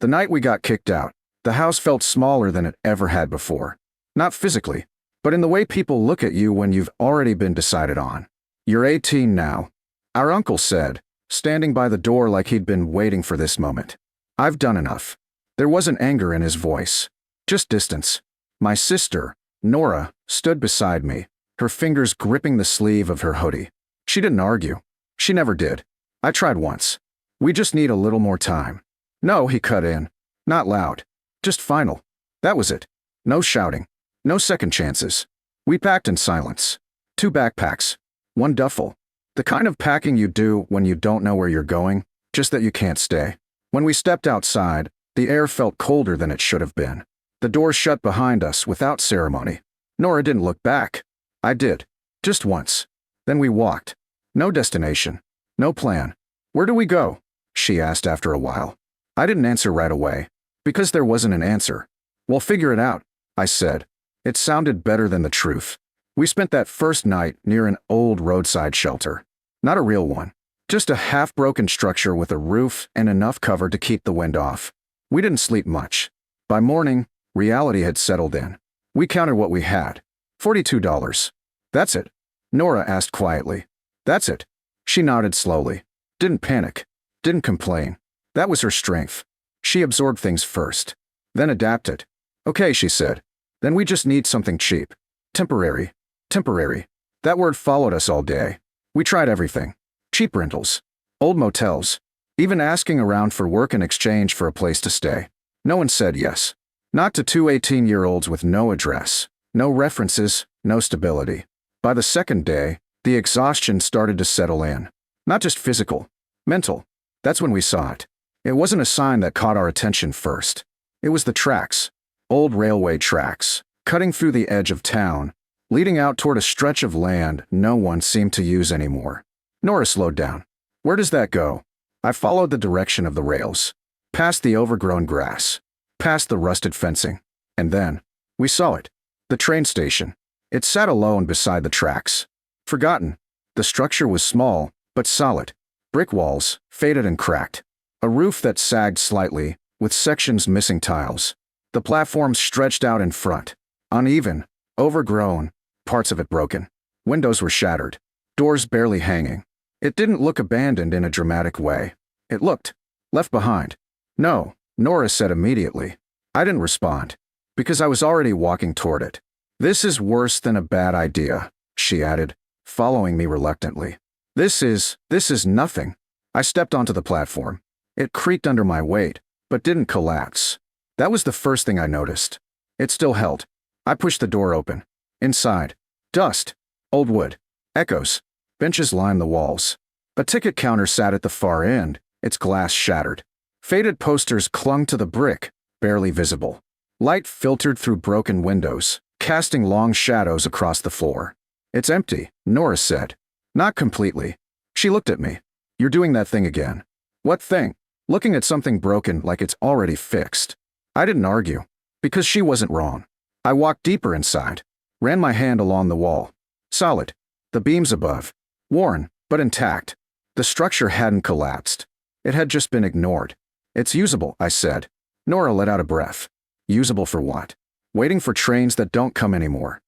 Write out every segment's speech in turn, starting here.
The night we got kicked out, the house felt smaller than it ever had before. Not physically, but in the way people look at you when you've already been decided on. "You're 18 now," our uncle said, standing by the door like he'd been waiting for this moment. "I've done enough." There wasn't anger in his voice, just distance. My sister, Nora, stood beside me, her fingers gripping the sleeve of her hoodie. She didn't argue. She never did. I tried once. "We just need a little more time." "No," he cut in. Not loud. Just final. That was it. No shouting. No second chances. We packed in silence. 2 backpacks. 1 duffel. The kind of packing you do when you don't know where you're going, just that you can't stay. When we stepped outside, the air felt colder than it should have been. The door shut behind us without ceremony. Nora didn't look back. I did. Just once. Then we walked. No destination. No plan. "Where do we go?" she asked after a while. I didn't answer right away, because there wasn't an answer. "We'll figure it out," I said. It sounded better than the truth. We spent that first night near an old roadside shelter. Not a real one. Just a half-broken structure with a roof and enough cover to keep the wind off. We didn't sleep much. By morning, reality had settled in. We counted what we had. $42. "That's it?" Nora asked quietly. "That's it." She nodded slowly. Didn't panic. Didn't complain. That was her strength. She absorbed things first. Then adapted. "Okay," she said. "Then we just need something cheap. Temporary. Temporary." That word followed us all day. We tried everything. Cheap rentals. Old motels. Even asking around for work in exchange for a place to stay. No one said yes. Not to 2 18-year-olds with no address, no references, no stability. By the second day, the exhaustion started to settle in. Not just physical, mental. That's when we saw it. It wasn't a sign that caught our attention first. It was the tracks. Old railway tracks, cutting through the edge of town, leading out toward a stretch of land no one seemed to use anymore. Nora slowed down. "Where does that go?" I followed the direction of the rails. Past the overgrown grass. Past the rusted fencing. And then, we saw it. The train station. It sat alone beside the tracks. Forgotten. The structure was small, but solid. Brick walls, faded and cracked. A roof that sagged slightly, with sections missing tiles. The platform stretched out in front. Uneven, overgrown, parts of it broken. Windows were shattered. Doors barely hanging. It didn't look abandoned in a dramatic way. It looked left behind. "No," Nora said immediately. I didn't respond, because I was already walking toward it. "This is worse than a bad idea," she added, following me reluctantly. This is nothing." I stepped onto the platform. It creaked under my weight, but didn't collapse. That was the first thing I noticed. It still held. I pushed the door open. Inside. Dust. Old wood. Echoes. Benches lined the walls. A ticket counter sat at the far end, its glass shattered. Faded posters clung to the brick, barely visible. Light filtered through broken windows, casting long shadows across the floor. "It's empty," Nora said. Not completely. She looked at me. "You're doing that thing again." "What thing?" Looking at something broken like it's already fixed. I didn't argue, because she wasn't wrong. I walked deeper inside, ran my hand along the wall. Solid. The beams above. Worn, but intact. The structure hadn't collapsed. It had just been ignored. "It's usable," I said. Nora let out a breath. Usable for what? Waiting for trains that don't come anymore.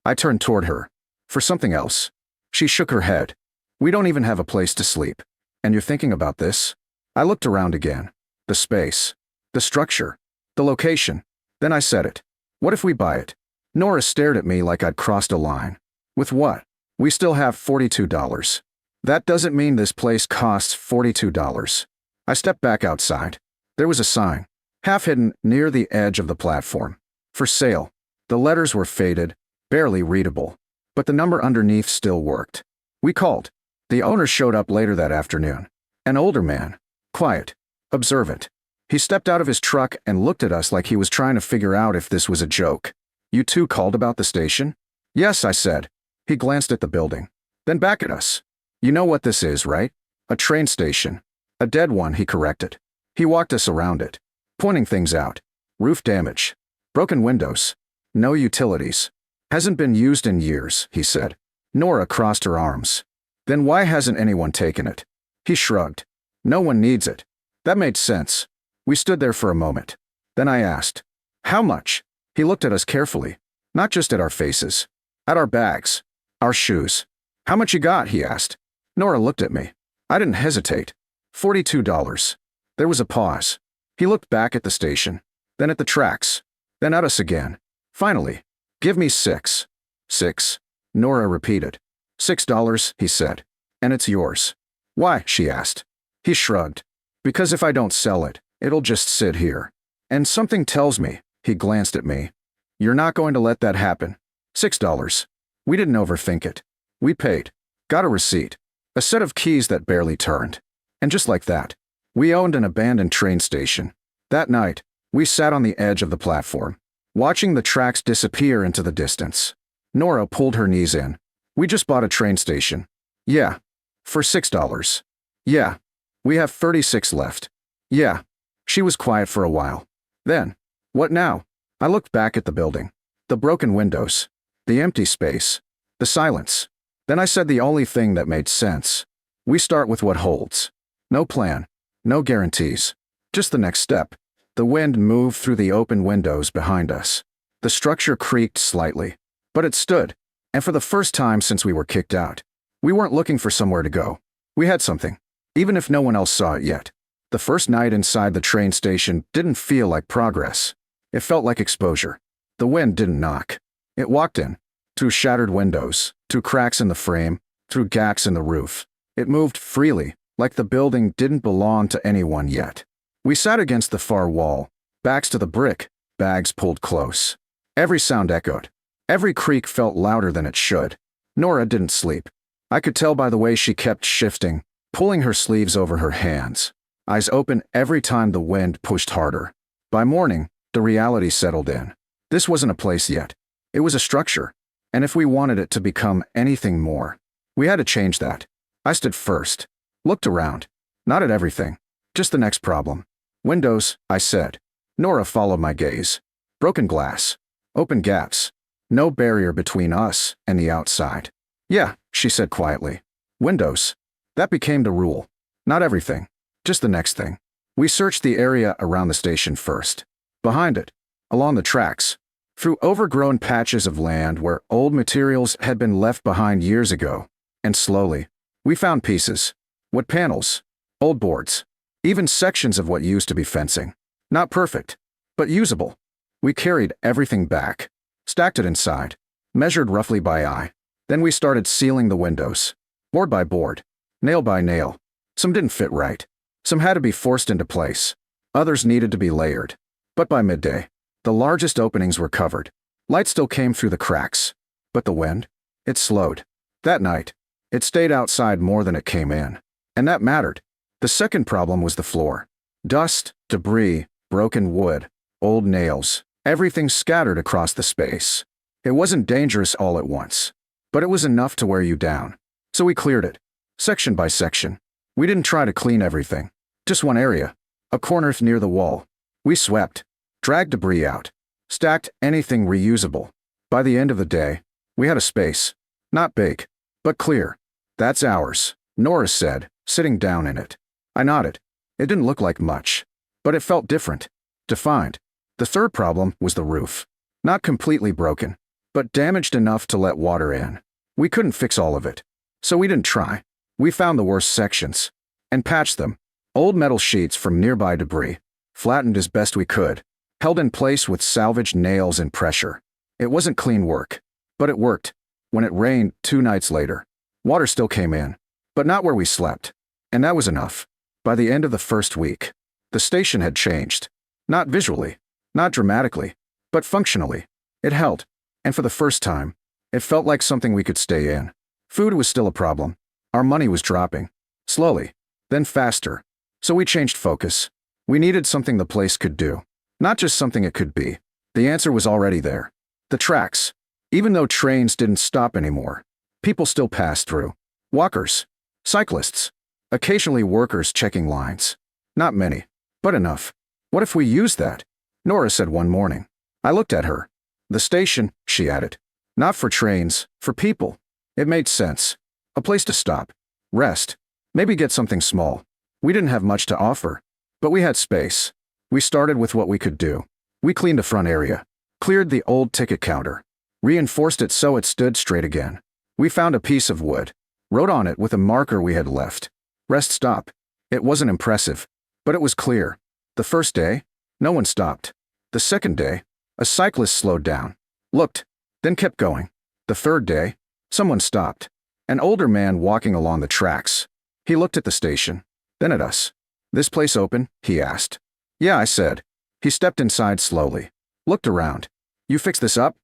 I turned toward her. For something else. She shook her head. "We don't even have a place to sleep. And you're thinking about this?" I looked around again. The space. The structure. The location. Then I said it. "What if we buy it?" Nora stared at me like I'd crossed a line. "With what?" "We still have $42. "That doesn't mean this place costs $42. I stepped back outside. There was a sign, half hidden near the edge of the platform. For sale. The letters were faded, barely readable, but the number underneath still worked. We called. The owner showed up later that afternoon. An older man. Quiet. Observant. He stepped out of his truck and looked at us like he was trying to figure out if this was a joke. "You two called about the station?" "Yes," I said. He glanced at the building. Then back at us. "You know what this is, right? A train station. A dead one," he corrected. He walked us around it, pointing things out. "Roof damage. Broken windows. No utilities. Hasn't been used in years," he said. Nora crossed her arms. "Then why hasn't anyone taken it?" He shrugged. "No one needs it." That made sense. We stood there for a moment. Then I asked, "How much?" He looked at us carefully, not just at our faces, at our bags, our shoes. "How much you got?" he asked. Nora looked at me. I didn't hesitate. $42. There was a pause. He looked back at the station, then at the tracks, then at us again. Finally, "Give me 6. 6, Nora repeated. $6, he said. "And it's yours." "Why?" she asked. He shrugged. "Because if I don't sell it, it'll just sit here. And something tells me," he glanced at me, "you're not going to let that happen." $6. We didn't overthink it. We paid. Got a receipt. A set of keys that barely turned. And just like that, we owned an abandoned train station. That night, we sat on the edge of the platform, watching the tracks disappear into the distance. Nora pulled her knees in. "We just bought a train station." "Yeah." "For $6. "Yeah." "We have 36 left." "Yeah." She was quiet for a while. Then, "What now?" I looked back at the building. The broken windows. The empty space. The silence. Then I said the only thing that made sense. We start with what holds. No plan. No guarantees. Just the next step. The wind moved through the open windows behind us. The structure creaked slightly. But it stood. And for the first time since we were kicked out, we weren't looking for somewhere to go. We had something. Even if no one else saw it yet. The first night inside the train station didn't feel like progress. It felt like exposure. The wind didn't knock. It walked in. Through shattered windows, through cracks in the frame, through gaps in the roof. It moved freely, like the building didn't belong to anyone yet. We sat against the far wall, backs to the brick, bags pulled close. Every sound echoed. Every creak felt louder than it should. Nora didn't sleep. I could tell by the way she kept shifting, pulling her sleeves over her hands, eyes open every time the wind pushed harder. By morning, the reality settled in. This wasn't a place yet. It was a structure. And if we wanted it to become anything more, we had to change that. I stood first. Looked around. Not at everything. Just the next problem. "Windows," I said. Nora followed my gaze. Broken glass. Open gaps. No barrier between us and the outside. "Yeah," she said quietly. "Windows." That became the rule. Not everything. Just the next thing. We searched the area around the station first. Behind it. Along the tracks. Through overgrown patches of land where old materials had been left behind years ago. And slowly, we found pieces. Wood panels. Old boards. Even sections of what used to be fencing. Not perfect, but usable. We carried everything back. Stacked it inside. Measured roughly by eye. Then we started sealing the windows. Board by board. Nail by nail. Some didn't fit right. Some had to be forced into place. Others needed to be layered. But by midday, the largest openings were covered. Light still came through the cracks. But the wind? It slowed. That night, it stayed outside more than it came in. And that mattered. The second problem was the floor. Dust, debris, broken wood, old nails, everything scattered across the space. It wasn't dangerous all at once, but it was enough to wear you down. So we cleared it, section by section. We didn't try to clean everything. Just one area, a corner near the wall. We swept, dragged debris out, stacked anything reusable. By the end of the day, we had a space. Not big, but clear. "That's ours," Nora said, sitting down in it. I nodded. It didn't look like much, but it felt different, defined. The third problem was the roof. Not completely broken, but damaged enough to let water in. We couldn't fix all of it, so we didn't try. We found the worst sections and patched them. Old metal sheets from nearby debris, flattened as best we could, held in place with salvaged nails and pressure. It wasn't clean work, but it worked. When it rained 2 nights later, water still came in, but not where we slept. And that was enough. By the end of the first week, the station had changed. Not visually, not dramatically, but functionally. It held. And for the first time, it felt like something we could stay in. Food was still a problem. Our money was dropping. Slowly, then faster. So we changed focus. We needed something the place could do. Not just something it could be. The answer was already there. The tracks. Even though trains didn't stop anymore, people still passed through. Walkers. Cyclists. Occasionally workers checking lines. Not many, but enough. What if we used that? Nora said one morning. I looked at her. The station, she added. Not for trains, for people. It made sense. A place to stop. Rest. Maybe get something small. We didn't have much to offer, but we had space. We started with what we could do. We cleaned the front area, cleared the old ticket counter, reinforced it so it stood straight again. We found a piece of wood, wrote on it with a marker we had left. Rest stop. It wasn't impressive, but it was clear. The first day, no one stopped. The second day, a cyclist slowed down, looked, then kept going. The third day, someone stopped. An older man walking along the tracks. He looked at the station, then at us. "This place open?" he asked. "Yeah," I said. He stepped inside slowly, looked around. "You fixed this up?"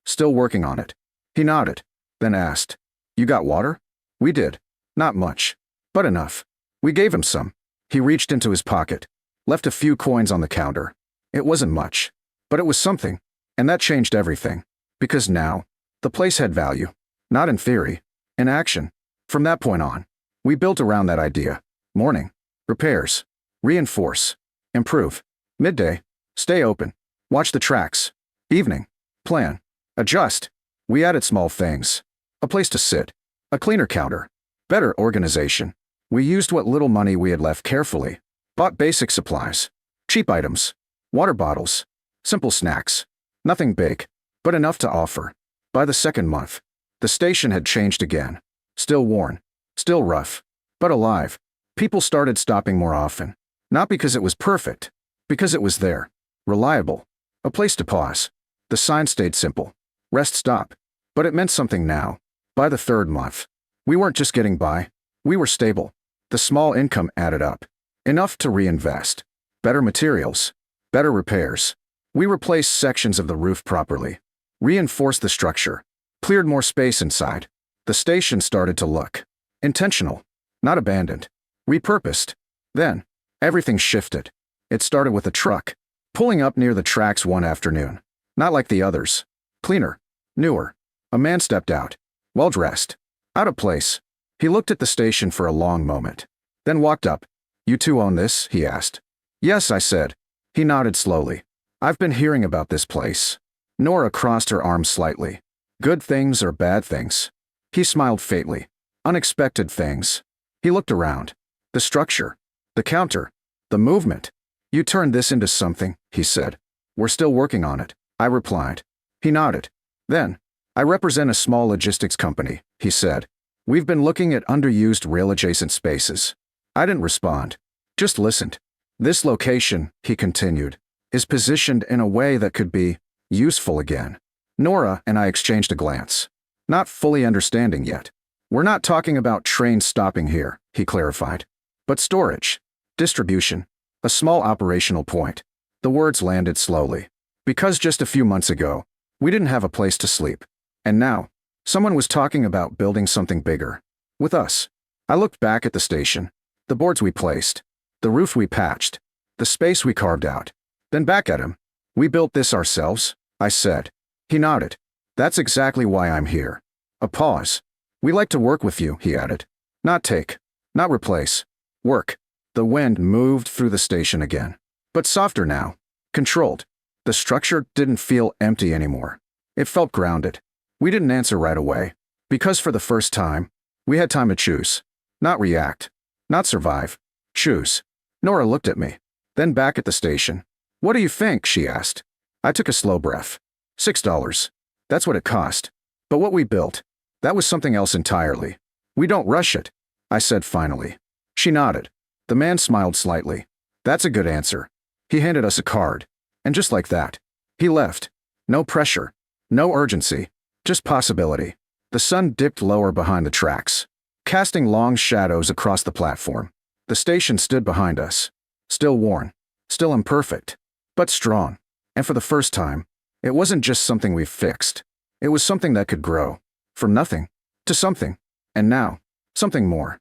"Still working on it." He nodded, then asked, "You got water?" We did. Not much, but enough. We gave him some. He reached into his pocket, left a few coins on the counter. It wasn't much, but it was something, and that changed everything. Because now, the place had value. Not in theory, in action. From that point on, we built around that idea. Morning, repairs. Reinforce. Improve. Midday, stay open. Watch the tracks. Evening, plan. Adjust. We added small things. A place to sit. A cleaner counter. Better organization. We used what little money we had left carefully. Bought basic supplies. Cheap items. Water bottles. Simple snacks. Nothing big, but enough to offer. By the second month, the station had changed again. Still worn. Still rough. But alive. People started stopping more often. Not because it was perfect. Because it was there. Reliable. A place to pause. The sign stayed simple. Rest stop. But it meant something now. By the third month, we weren't just getting by. We were stable. The small income added up. Enough to reinvest. Better materials. Better repairs. We replaced sections of the roof properly. Reinforced the structure. Cleared more space inside. The station started to look intentional. Not abandoned. Repurposed. Then, everything shifted. It started with a truck, pulling up near the tracks one afternoon. Not like the others. Cleaner. Newer. A man stepped out. Well-dressed. Out of place. He looked at the station for a long moment. Then walked up. "You two own this?" he asked. "Yes," I said. He nodded slowly. "I've been hearing about this place." Nora crossed her arms slightly. "Good things or bad things?" He smiled faintly. "Unexpected things." He looked around. The structure. The counter. The movement. "You turned this into something," he said. "We're still working on it," I replied. He nodded. Then, "I represent a small logistics company," he said. "We've been looking at underused rail-adjacent spaces." I didn't respond. Just listened. "This location," he continued, "is positioned in a way that could be useful again." Nora and I exchanged a glance. Not fully understanding yet. "We're not talking about trains stopping here," he clarified. "But storage. Distribution. A small operational point." The words landed slowly. Because just a few months ago, we didn't have a place to sleep. And now, someone was talking about building something bigger. With us. I looked back at the station. The boards we placed. The roof we patched. The space we carved out. Then back at him. "We built this ourselves," I said. He nodded. "That's exactly why I'm here." A pause. "We like to work with you," he added. "Not take. Not replace. Work." The wind moved through the station again. But softer now. Controlled. The structure didn't feel empty anymore. It felt grounded. We didn't answer right away. Because for the first time, we had time to choose. Not react. Not survive. Choose. Nora looked at me. Then back at the station. "What do you think?" she asked. I took a slow breath. $6. That's what it cost. But what we built, that was something else entirely. "We don't rush it," I said finally. She nodded. The man smiled slightly. "That's a good answer." He handed us a card. And just like that, he left. No pressure. No urgency. Just possibility. The sun dipped lower behind the tracks, casting long shadows across the platform. The station stood behind us. Still worn. Still imperfect. But strong. And for the first time, it wasn't just something we fixed. It was something that could grow. From nothing. To something. And now, something more.